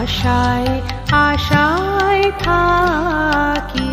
আশায় আশায় থাকি।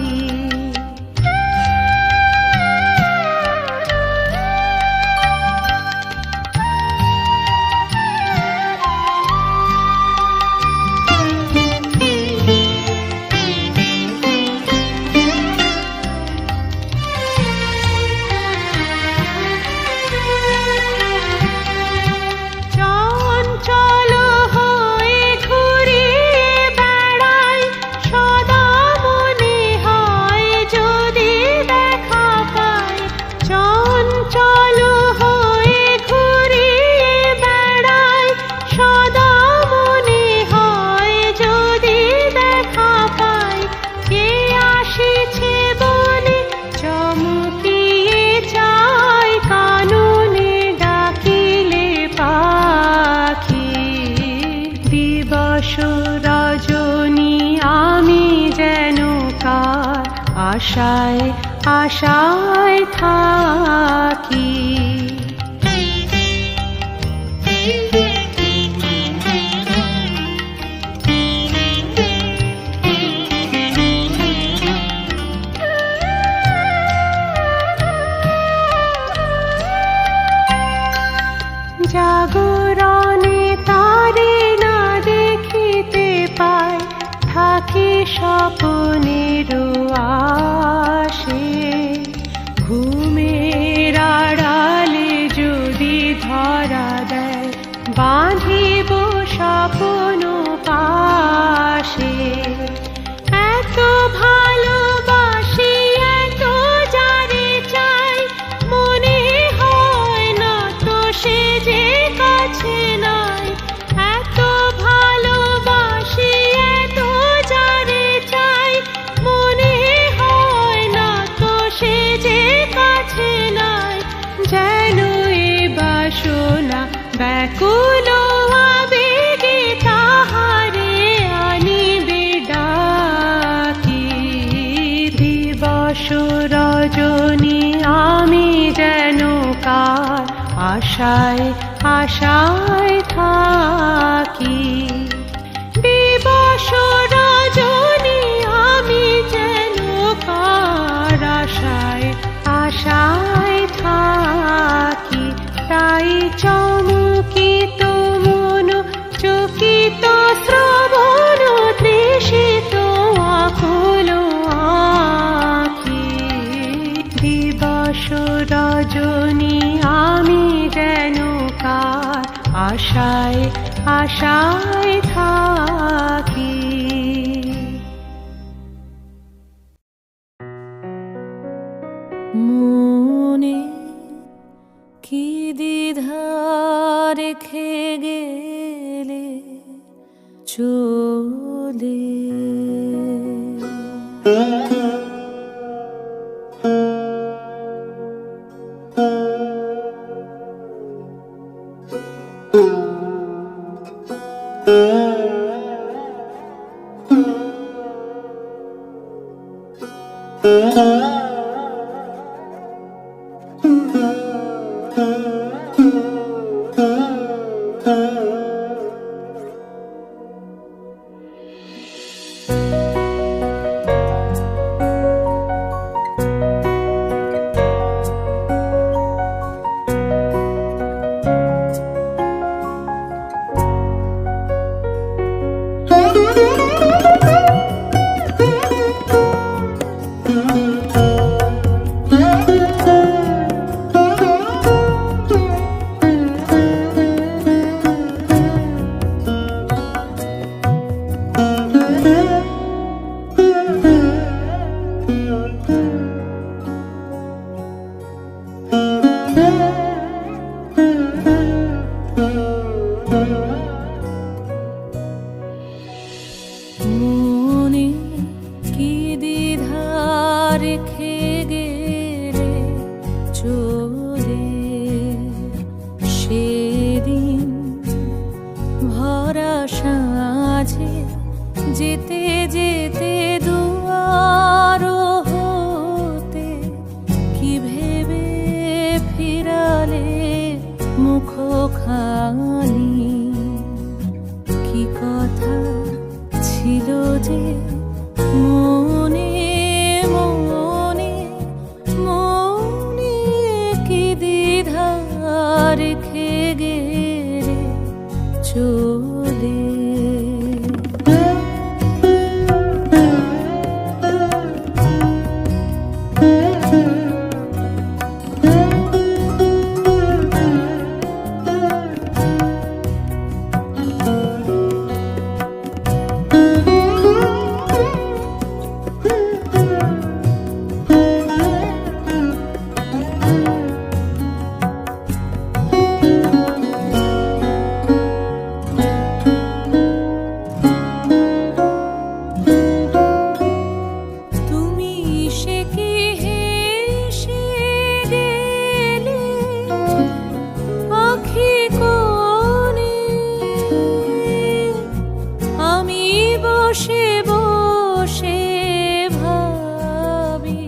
আশায় আশায় থাকি। জাগরণে তারে না দেখিতে পাই, থাকি স্বপ্নের আশে। ঘুমের আড়ালে যদি ধরা দেয়, বাঁধিব স্বপ্ন পাশে। এত ভালোবাসি, এত যারে চাই, মনে হয় না তো সে যে কাছে নাই। এত ভালোবাসি, এত যারে চাই, মনে হয় না তো সে যে কাছে নাই। যেন এ বাসনা ব্যাকুল আবেগে তাহারে আনিবে ডাকি। দিবস রজনী আমি যেন কার আশায় আশায় থাকি। দিবস রজনী আমি যেন কার আশায় আশায় থাকি। তাই চমকিত মন, চকিত শ্রবণ, তৃষিত আকুল আঁখি। দিবস রজনী আমি যেন কার আশায় আশায় থাকি। মনে কি দ্বিধা রেখে গেলে চলে, যেতে যেতে দুয়ার হতে কি ভেবে ফিরালে মুখখানি, কি কথা যে মনে মনে মনে কি দ্বিধা রেখে গেলে চলে। বসে বসে ভাবি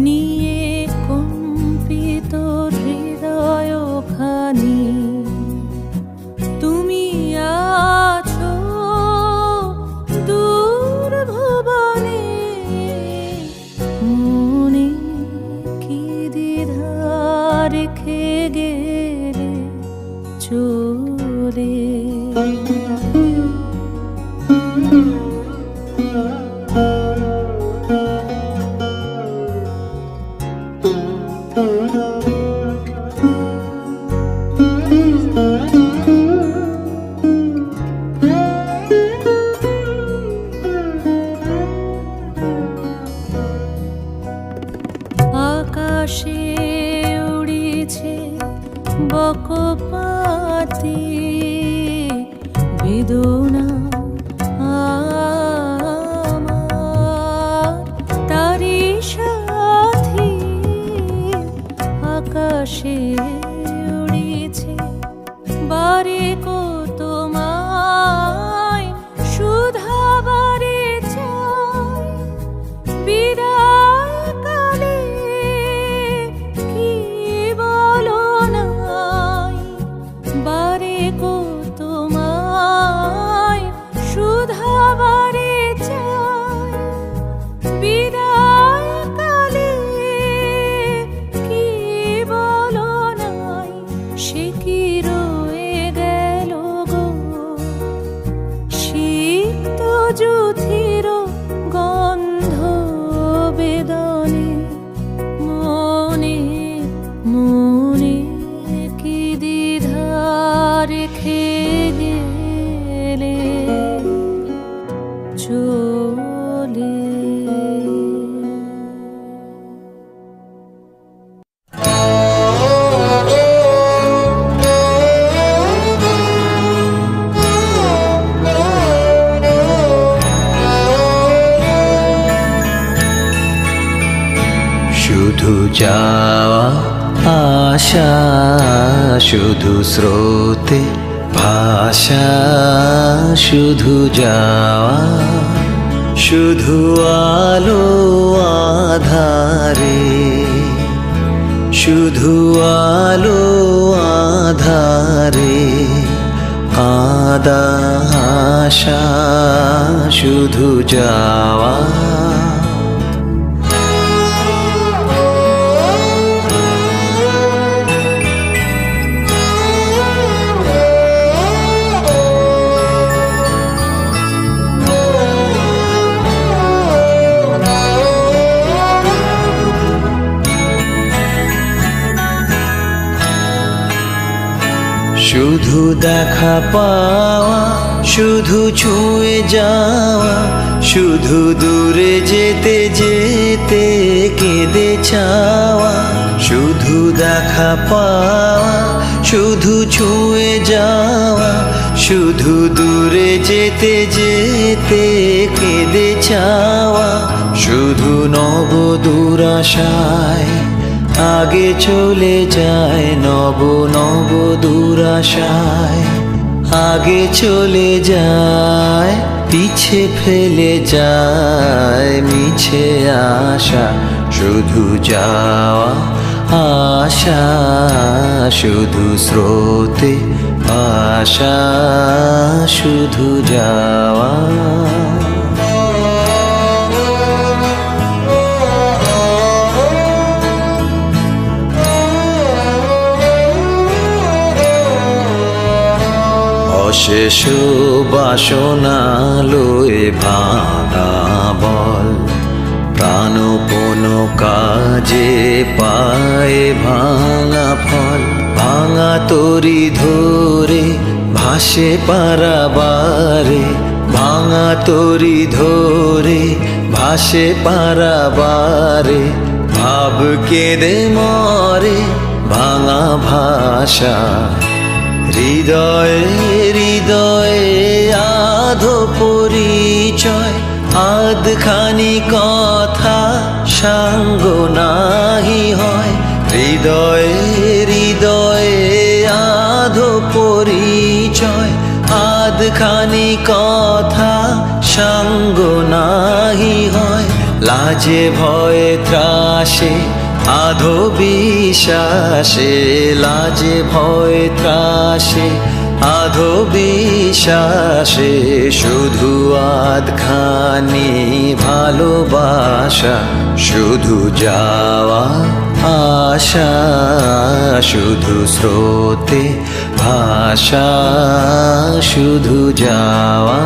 নিয়ে কম্পিত হৃদয় খানি, তুমি আছো দূর ভুবনে, মনে কি দ্বিধা রেখে গেলে চলে। আকাশে উড়েছে বকপাতি বেদনা আমার, তারি সাথী আকাশে উড়েছে বারে কত মায় সুধা বারে চাই, বিদায় কালে কি বলো নাই, বারে কত মায় সুধা বারে চাই, বিদায় কালে কি বলো নাই, সে কি রয়ে গেল গো সিক্ত যুথির গন্ধ বেদনে, মনে মনে কি দ্বিধা রেখে গেলে চলে। শুধু যাওয়া আশা, শুধু স্রোতে ভাষা, শুধু যাওয়া, শুধু আলো আধারে, শুধু আলো আধারে কাঁদা আশা, শুধু যাওয়া। শুধু দেখা পাওয়া, শুধু ছুঁয়ে যাওয়া, শুধু দূরে যেতে যেতে কেঁদে চাওয়া, শুধু দেখা পাওয়া, শুধু ছুঁয়ে যাওয়া, শুধু দূরে যেতে যেতে কেঁদে চাওয়া, শুধু নব দুরাশায় আগে চলে যায়, নব নব দুরাশায় আগে চলে যায়, পিছে ফেলে যায় মিছে আশা, শুধু যাওয়া আশা, শুধু স্রোতে আশা, শুধু যাওয়া। শেষ বাসনা লয়ে ভাঙা বল, প্রাণপণ কাজে পায়ে ভাঙা ফল। ভাঙা তরি ধরে ভাসে পারাবারে, ভাঙা তরি ধরে ভাসে পারাবারে। ভাব কেঁদে মরে ভাঙা ভাষা, হৃদয়ে হৃদয়ে আধো পরিচয়। আধখানি কথা সাঙ্গ নাহি হয়, হৃদয়ে হৃদয়ে আধো পরিচয়। আধখানি কথা সাঙ্গ নাহি হয়, লাজে ভয়ে ত্রাসে আধো বিশ্বাসে। লাজে ভয়ে ত্রাসে আধো বিশ্বাসে, শুধু আধখানি ভালোবাসা। শুধু যাওয়া আশা, শুধু স্রোতে ভাষা, শুধু যাওয়া।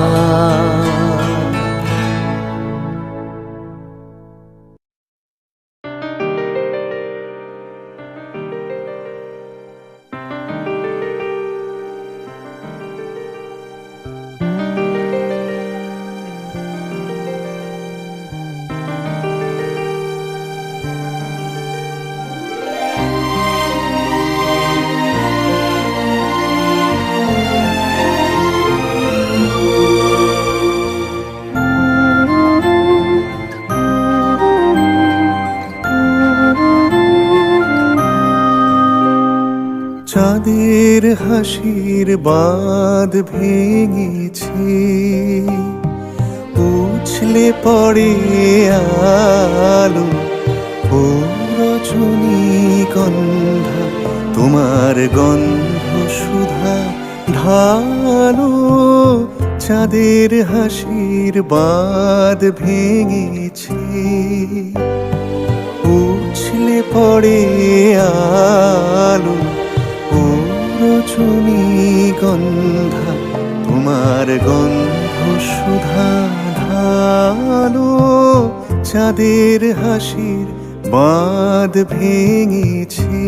চাঁদের হাসির বাঁধ ভেঙেছে, উছলে পড়ে আলো। ও রজনীগন্ধা তোমার গন্ধ সুধা ঢালো। চাঁদের হাসির বাঁধ ভেঙেছে, উছলে পড়ে আলো। ও রজনীগন্ধা তোমার গন্ধ সুধা ঢালো। চাঁদের হাসির বাঁধ ভেঙেছে।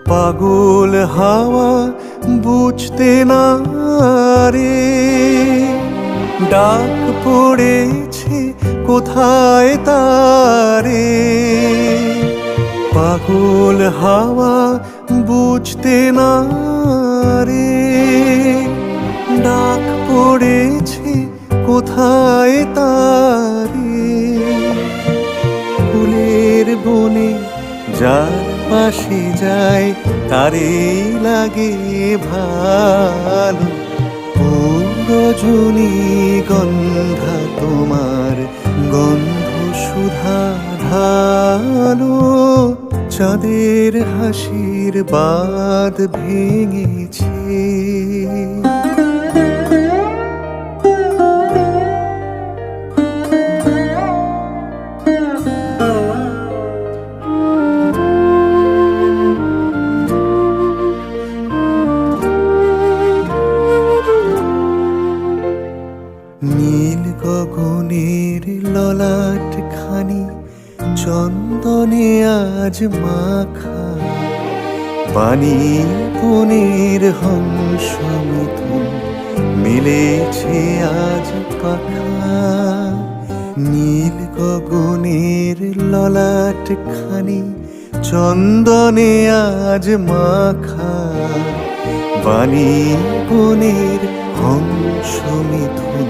পাগল হাওয়া বুঝতে না রে, ডাক পড়েছে কোথায় তারে। পাগল হাওয়া বুঝতে না রে, ডাক পড়েছে কোথায় তারে। ফুলের বনে যার পাশে যায় তারে লাগে ভালো। ও রজনীগন্ধা তোমার গন্ধ সুধা ঢালো। চাঁদের হাসির বাঁধ ভেঙেছে। নীল গগনের ললাট খানি চন্দনে আজ মাখা। পানি বনের হংস মিথুন মিলেছে আজ পাখা। নীল গগনের ললাট খানি চন্দনে আজ মাখা। বাণী বনের হংস মিথুন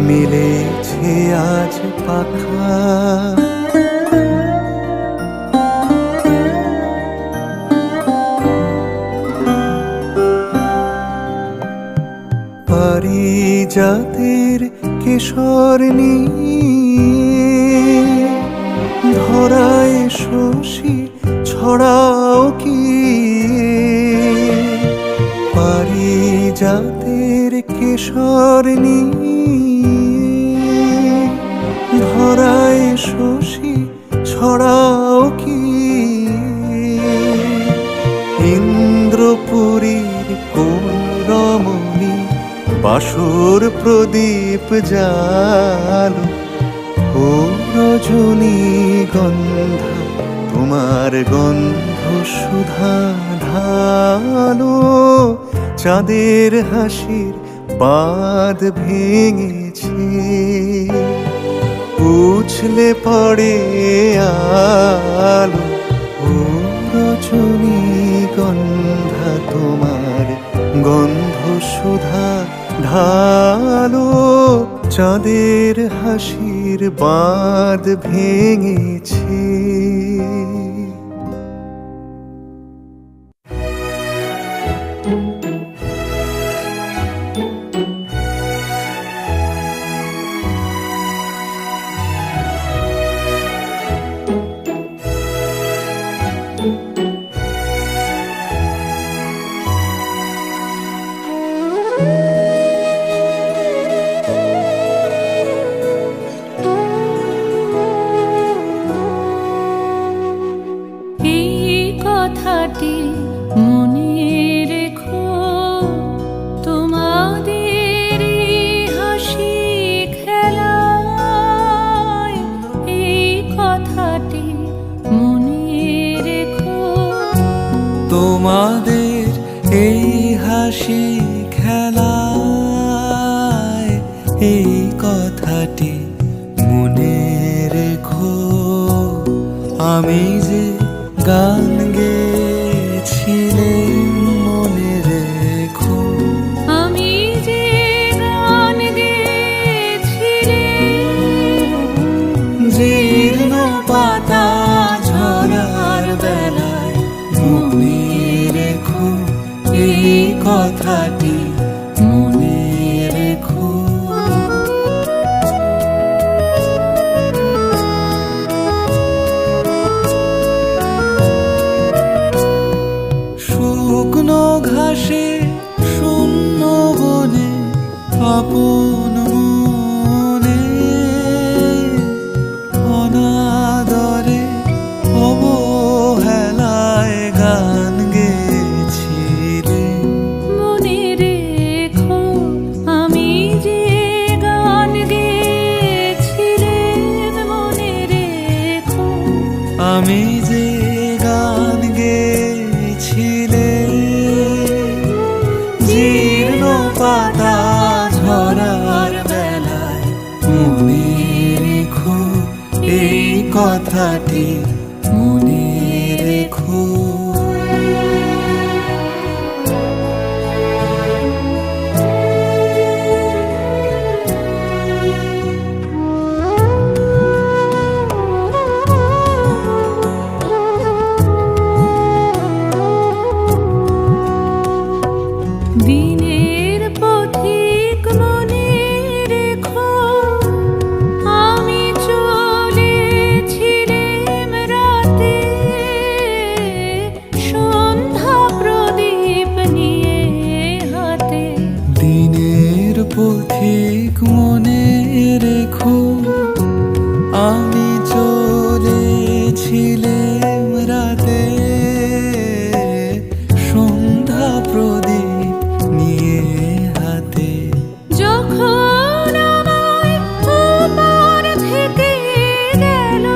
মিলেছে আজ পাখা। পারিজাতের কেশর নিয়ে ধরায় শশী ছড়াও কি পারিজাতের কেশর নিয়ে ধরায় শশী ছড়াও কি ইন্দ্রপুরীর কোন রমণী বাসর প্রদীপ জালো ও রজনী গন্ধা তোমার গন্ধ সুধা ঢালো চাঁদের হাসির বাঁধ ভেঙেছে উছলে পড়ে আলো ও রজনী গন্ধা তোমার গন্ধ সুধা ঢালো চাঁদের হাসির বাঁধ ভেঙেছে। এই কথাটি মনে রেখো তোমাদের হাসি খেলায় এই কথাটি মনে রেখো তোমাদের এই হাসি খেলায় এই কথাটি মনে রেখো আমি যে গান গেয়েছিলাম মনে রেখো আমি যে গান গেয়েছিলাম জীর্ণ পাতা ঝরার বেলায় মনে রেখো এই কথাটি মনে রেখো শুকনো ঘাসে শূন্য বনে আপন মনে অনাদরে অবহেলায় গান গেয়েছিলে মনে রেখো আমি যে গান গেয়েছিলাম মনে রেখো আমি যে গান গেয়েছিলে জীর্ণ পাতা ঝরার বেলায় মনে রেখো এই কথাটি মনে রেখো দিনের পথিক মনে রেখো আমি চলেছিলাম রাতে সন্ধ্যা প্রদীপ নিয়ে হাতে দিনের পথিক মনে রেখো আমি চলেছিলাম রাতে সন্ধ্যা প্রদীপ নিয়ে হাতে যখন আমায় ওপার থেকে গেল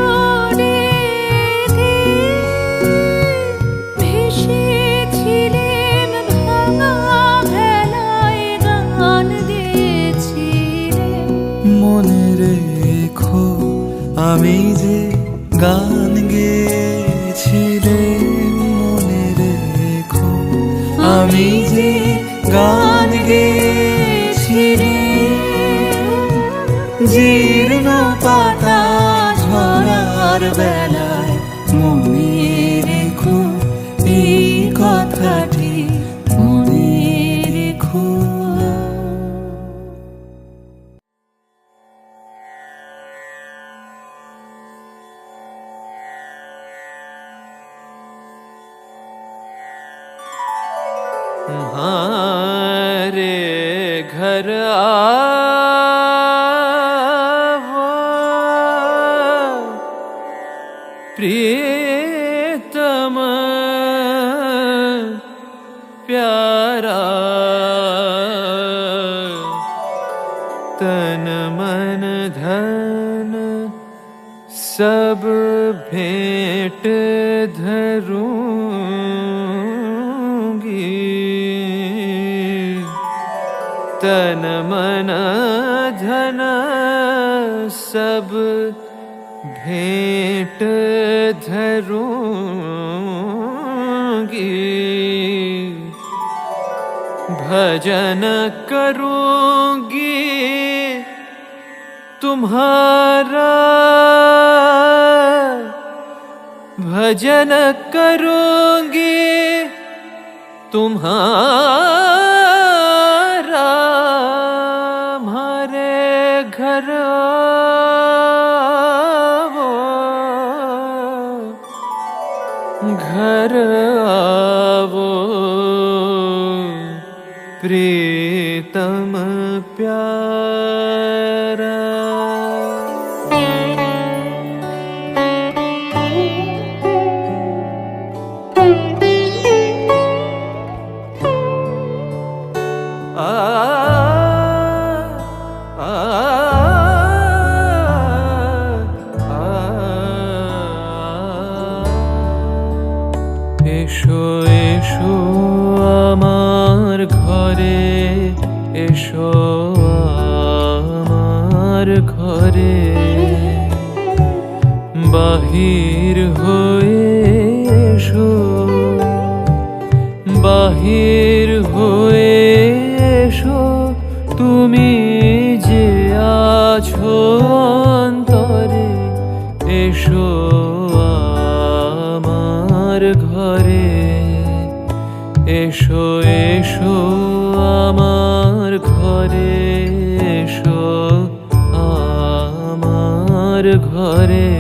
ডেকে ভেসেছিলাম ভাঙা ভেলায় গান গেয়েছিলাম মনে রেখো আমি যে গান গেয়েছিলাম মনে রেখো আমি যে গান গেয়েছিলাম জীর্ণ পাতা ঝরার বেলায় মনে রেখো এই কথাটি মনে রেখো। तुम्हारे घर आवो प्रियतम प्यारा, तन मन धन सब भेंट धरूंगी, तन मन धन सब भेंट धरूंगी, भजन करूंगी तुम्हारा, भजन करूंगी तुम्हारा, हमारे घर आवो, घर आवो प्रीतम प्यारा। এসো এসো আমার ঘরে, এসো আমার ঘরে, বাহির হয়ে এসো, বাহির হয়ে এসো, তুমি যে আছো অন্তরে, এসো আমার ঘরে, এসো এসো আমার ঘরে, এসো আমার ঘরে।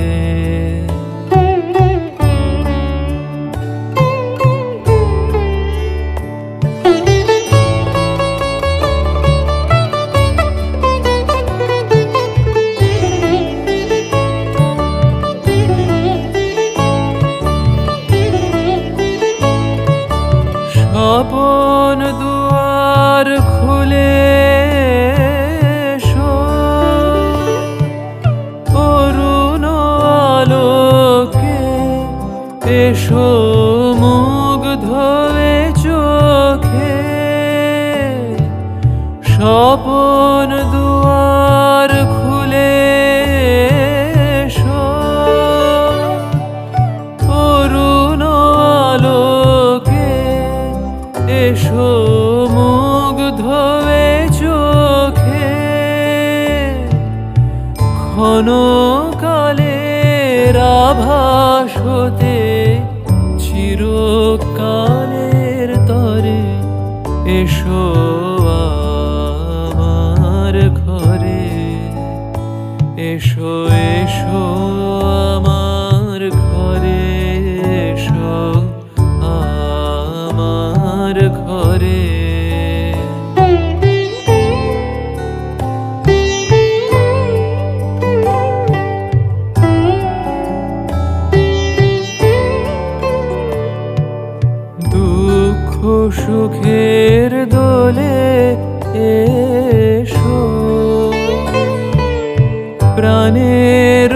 আপন দুয়ার খুলে এসো, অরুণ আলোকে এসো, মুগ্ধ এ চোখে, স্বপন দুয়ার খুলে এসো, অরুণ আলোকে এসো, মুগ্ধ এ চোখে, ক্ষণকালের আভাস হতে চিরকালের তরে, এসো আমার ঘরে, এসো এসো আমার ঘরে, এসো আমার ঘরে। দুঃখ সুখের দোলে এসো, প্রাণের